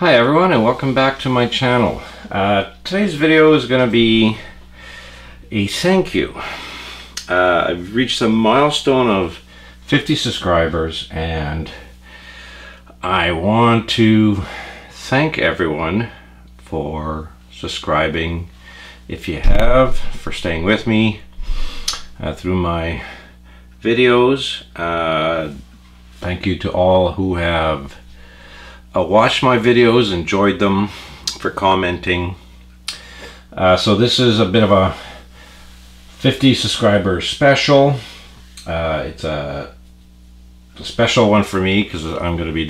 Hi everyone, and welcome back to my channel. Today's video is going to be a thank you. I've reached a milestone of 50 subscribers and I want to thank everyone for subscribing. If you have, for staying with me through my videos. Thank you to all who have watched my videos, enjoyed them, for commenting. So this is a bit of a 50 subscriber special. It's a special one for me because I'm going to be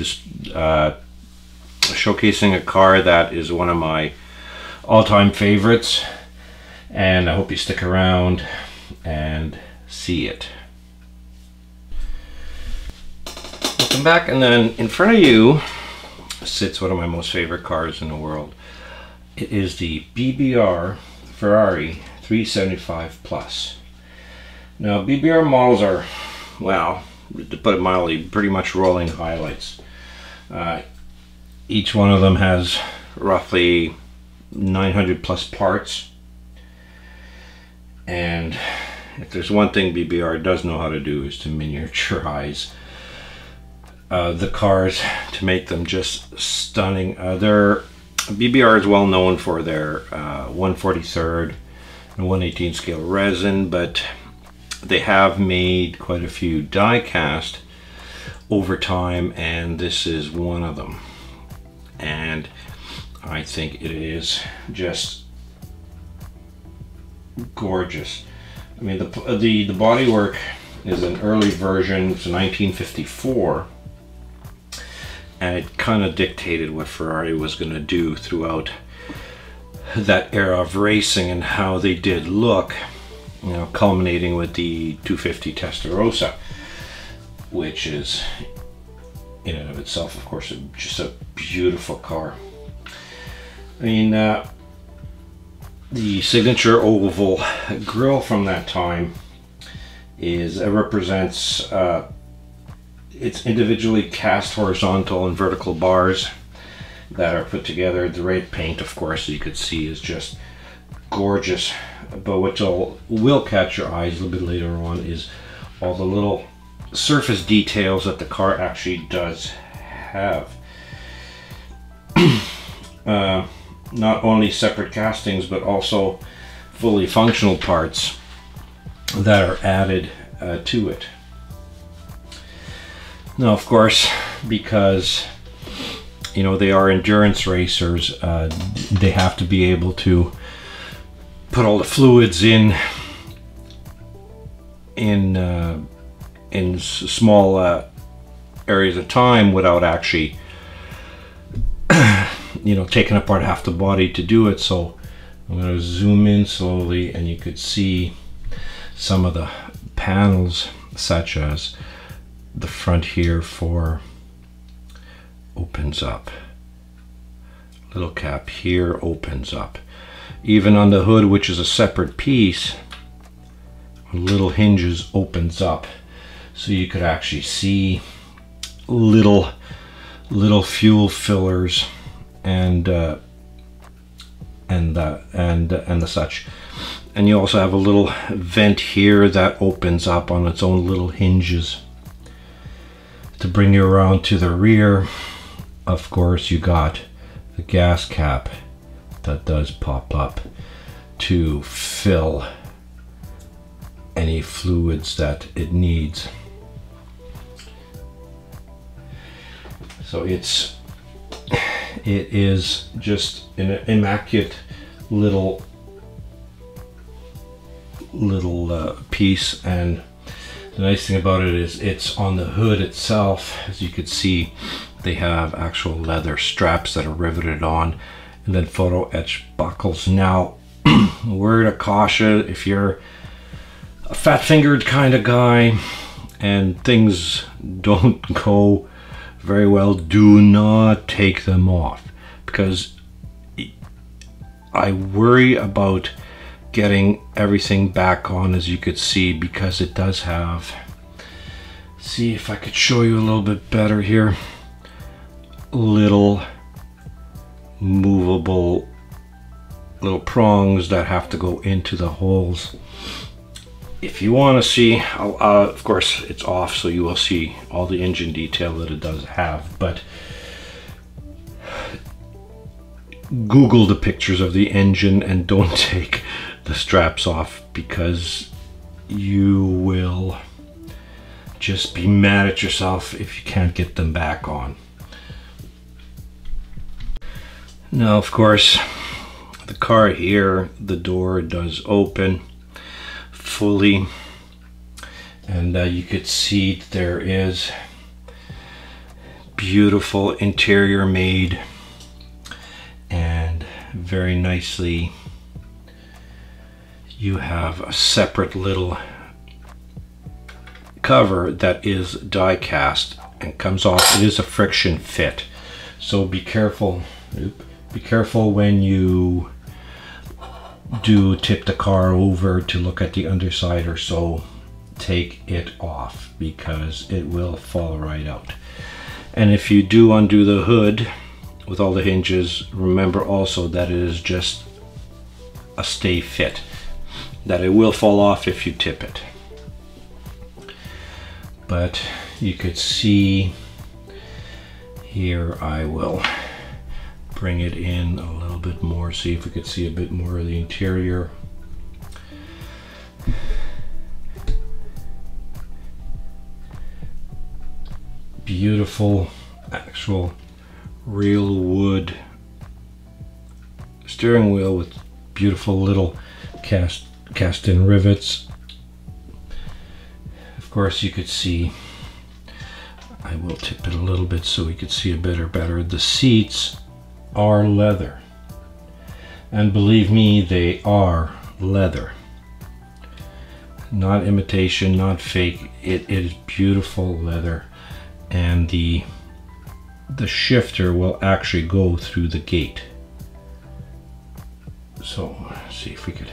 showcasing a car that is one of my all-time favorites, and I hope you stick around and see it. Welcome back, and then in front of you sits one of my most favorite cars in the world. It is the BBR Ferrari 375 Plus. Now BBR models are, well, to put it mildly, pretty much rolling highlights. Each one of them has roughly 900 plus parts, and if there's one thing BBR does know how to do is to miniaturize the cars to make them just stunning. BBR is well known for their 1/43 and 1/18 scale resin, but they have made quite a few die cast over time, and this is one of them. And I think it is just gorgeous. I mean, the bodywork is an early version. It's a 1954. And it kind of dictated what Ferrari was going to do throughout that era of racing and how they did look, you know, culminating with the 250 Testarossa, which is in and of itself, of course, just a beautiful car. I mean, the signature oval grille from that time represents it's individually cast horizontal and vertical bars that are put together. The red paint, of course, as you could see, is just gorgeous. But what will catch your eyes a little bit later on is all the little surface details that the car actually does have. Not only separate castings, but also fully functional parts that are added to it. Now, of course, because, you know, they are endurance racers, they have to be able to put all the fluids in small areas of time without actually, you know, taking apart half the body to do it. So I'm going to zoom in slowly, and you could see some of the panels, such as the front here opens up. Little cap here opens up. Even on the hood, which is a separate piece, little hinges opens up, so you could actually see little fuel fillers and the such. And you also have a little vent here that opens up on its own little hinges. To bring you around to the rear, of course, you got the gas cap that does pop up to fill any fluids that it needs. So it is just an immaculate little piece. And the nice thing about it is it's on the hood itself. As you can see, they have actual leather straps that are riveted on, and then photo etched buckles. Now, word of caution, if you're a fat-fingered kind of guy and things don't go very well, do not take them off, because I worry about getting everything back on, as you could see, because it does have, see if I could show you a little bit better here, little movable little prongs that have to go into the holes. If you want to see, of course it's off, so you will see all the engine detail that it does have, but Google the pictures of the engine and don't take the straps off, because you will just be mad at yourself if you can't get them back on. Now, of course, the car here, the door does open fully, and you could see there is beautiful interior made, and very nicely you have a separate little cover that is die cast and comes off. It is a friction fit, so be careful. Be careful when you do tip the car over to look at the underside or so. Take it off, because it will fall right out. And if you do undo the hood with all the hinges, remember also that it is just a stay fit, that it will fall off if you tip it. But you could see here, I will bring it in a little bit more, see if we could see a bit more of the interior. Beautiful actual real wood steering wheel with beautiful little cast in rivets. Of course, you could see, I will tip it a little bit so we could see a bit better. The seats are leather, and believe me, they are leather, not imitation, not fake. It is beautiful leather, and the shifter will actually go through the gate. So let's see if we could,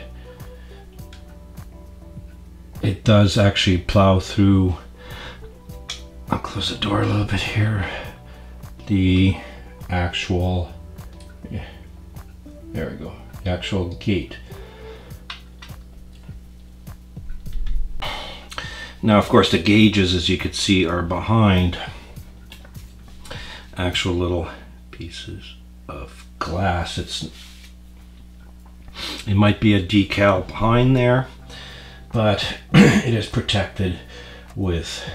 it does actually plow through. I'll close the door a little bit here. The actual, yeah, there we go, the actual gate. Now, of course, the gauges, as you can see, are behind actual little pieces of glass. It might be a decal behind there, but it is protected with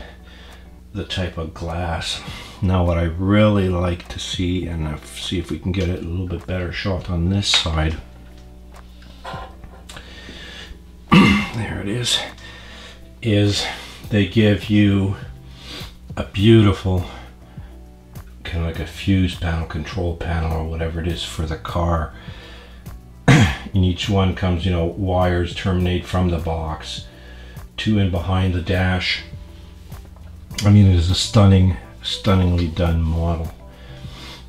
the type of glass. Now, what I really like to see, and I'll see if we can get it a little bit better shot on this side. There it is they give you a beautiful kind of like a fuse panel, control panel, or whatever it is for the car. And each one comes, you know, wires terminate from the box, 2 in behind the dash. I mean, it is a stunningly done model.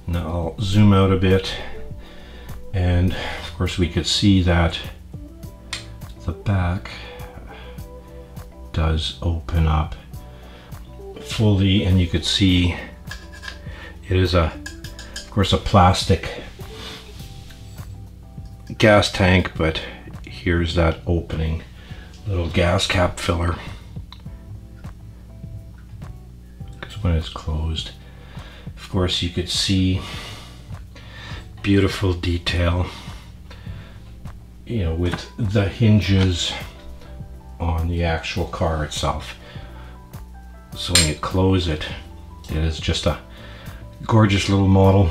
Now I'll zoom out a bit, and of course we could see that the back does open up fully, and you could see it is of course a plastic gas tank, but here's that opening, little gas cap filler, because when it's closed, of course, you could see beautiful detail, you know, with the hinges on the actual car itself. So when you close it, it is just a gorgeous little model.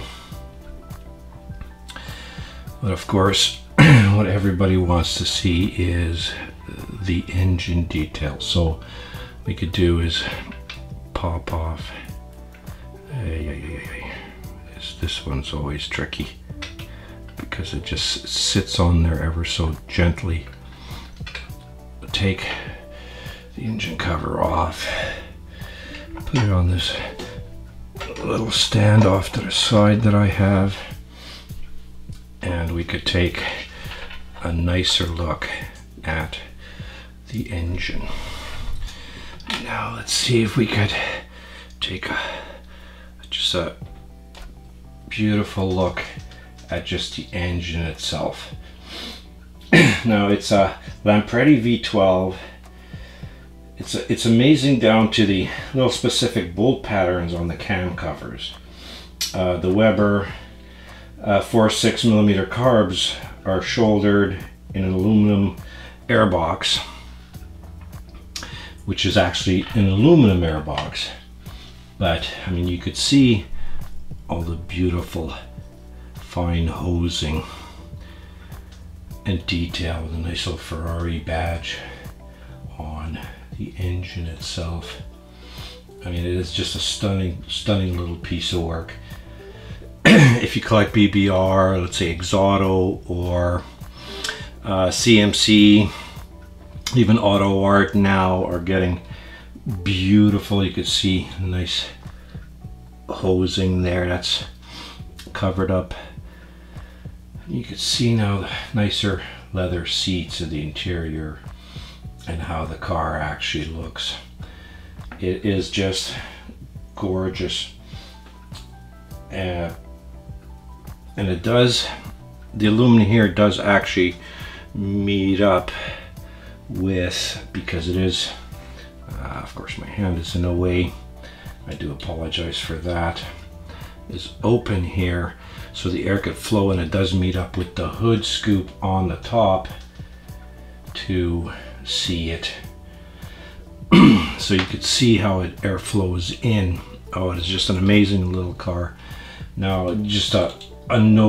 But of course, what everybody wants to see is the engine detail. So what we could do is pop off. This one's always tricky because it just sits on there ever so gently. Take the engine cover off, put it on this little stand off to the side that I have, and we could take a nicer look at the engine. Now let's see if we could take just a beautiful look at just the engine itself. Now it's a Lampredi V12. It's amazing down to the little specific bolt patterns on the cam covers. The Weber 4.6mm carbs are shouldered in an aluminum airbox, which is actually an aluminum airbox. But I mean, you could see all the beautiful fine hosing and detail with a nice little Ferrari badge on the engine itself. I mean, it is just a stunning little piece of work. If you collect BBR, let's say Exauto or CMC, even Auto Art now are getting beautiful. You could see nice hosing there that's covered up. You can see now the nicer leather seats in the interior and how the car actually looks. It is just gorgeous. And it does, the aluminum here does actually meet up with, because it is, of course my hand is in the way, I do apologize for that, is open here so the air could flow, and it does meet up with the hood scoop on the top to see it. So you could see how it air flows in. Oh, it is just an amazing little car. Now, just a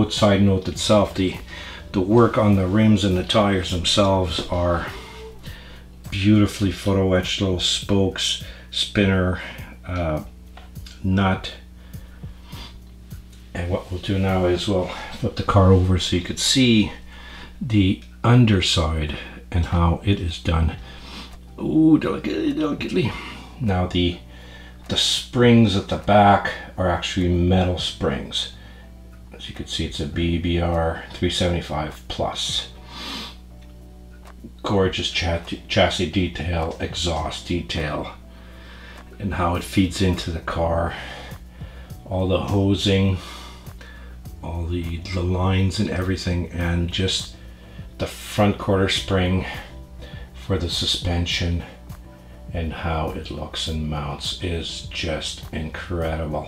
side note itself, the work on the rims and the tires themselves are beautifully photo etched, little spokes, spinner, nut. And what we'll do now is we'll flip the car over so you could see the underside and how it is done. Ooh, delicately. Now the springs at the back are actually metal springs. As you can see, it's a BBR 375 plus. Gorgeous chassis detail, exhaust detail, and how it feeds into the car. All the hosing, all the lines and everything, and just the front quarter spring for the suspension and how it looks and mounts is just incredible.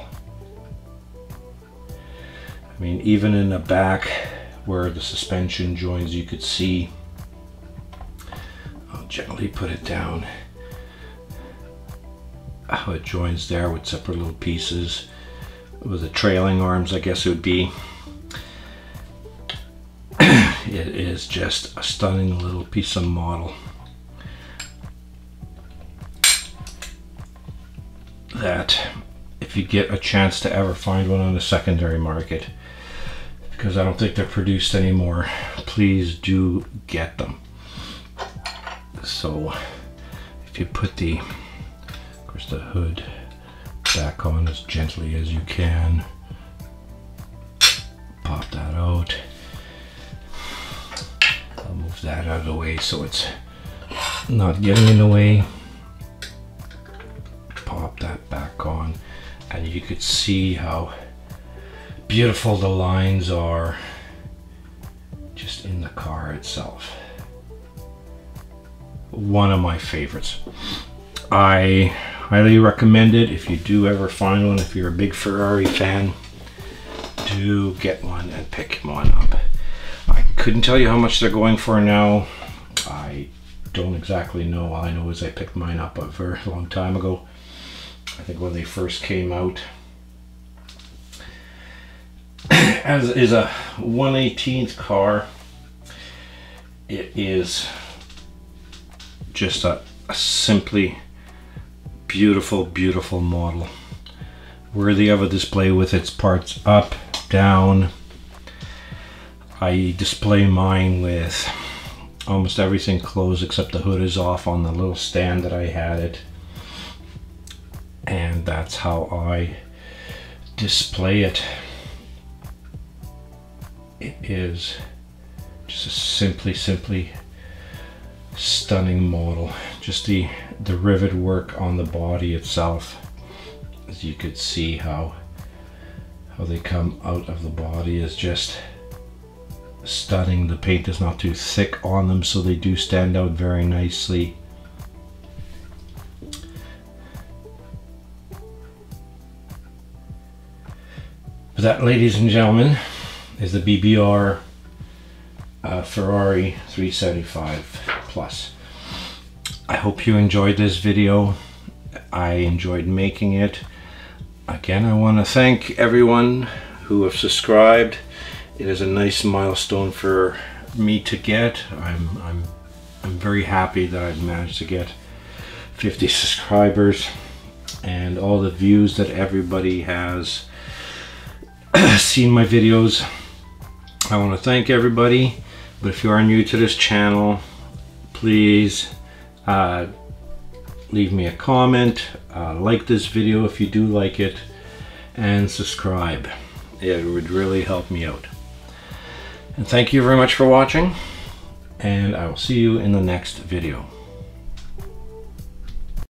I mean, even in the back where the suspension joins, you could see, I'll gently put it down, how it joins there with separate little pieces with the trailing arms, I guess it would be. It is just a stunning little piece of model that, if you get a chance to ever find one on the secondary market, because I don't think they're produced anymore, please do get them. So if you put the, of course, the hood back on as gently as you can, pop that out. I'll move that out of the way so it's not getting in the way. Pop that back on, and you could see how beautiful the lines are just in the car itself. One of my favorites. I highly recommend it. If you do ever find one, if you're a big Ferrari fan, do get one and pick one up. I couldn't tell you how much they're going for now. I don't exactly know. All I know is I picked mine up a very long time ago. I think when they first came out. As is a 1/18th car, it is just a simply beautiful model, worthy of a display with its parts up, down. I display mine with almost everything closed except the hood is off on the little stand that I had it, and that's how I display it. It is just a simply stunning model. Just the rivet work on the body itself, as you could see how they come out of the body, is just stunning. The paint is not too thick on them, so they do stand out very nicely. But that, ladies and gentlemen, is the BBR Ferrari 375 Plus. I hope you enjoyed this video. I enjoyed making it. Again, I want to thank everyone who have subscribed. It is a nice milestone for me to get. I'm very happy that I've managed to get 50 subscribers and all the views that everybody has seen my videos. I want to thank everybody. But if you are new to this channel, please leave me a comment, like this video if you do like it, and subscribe. It would really help me out. And thank you very much for watching, and I will see you in the next video.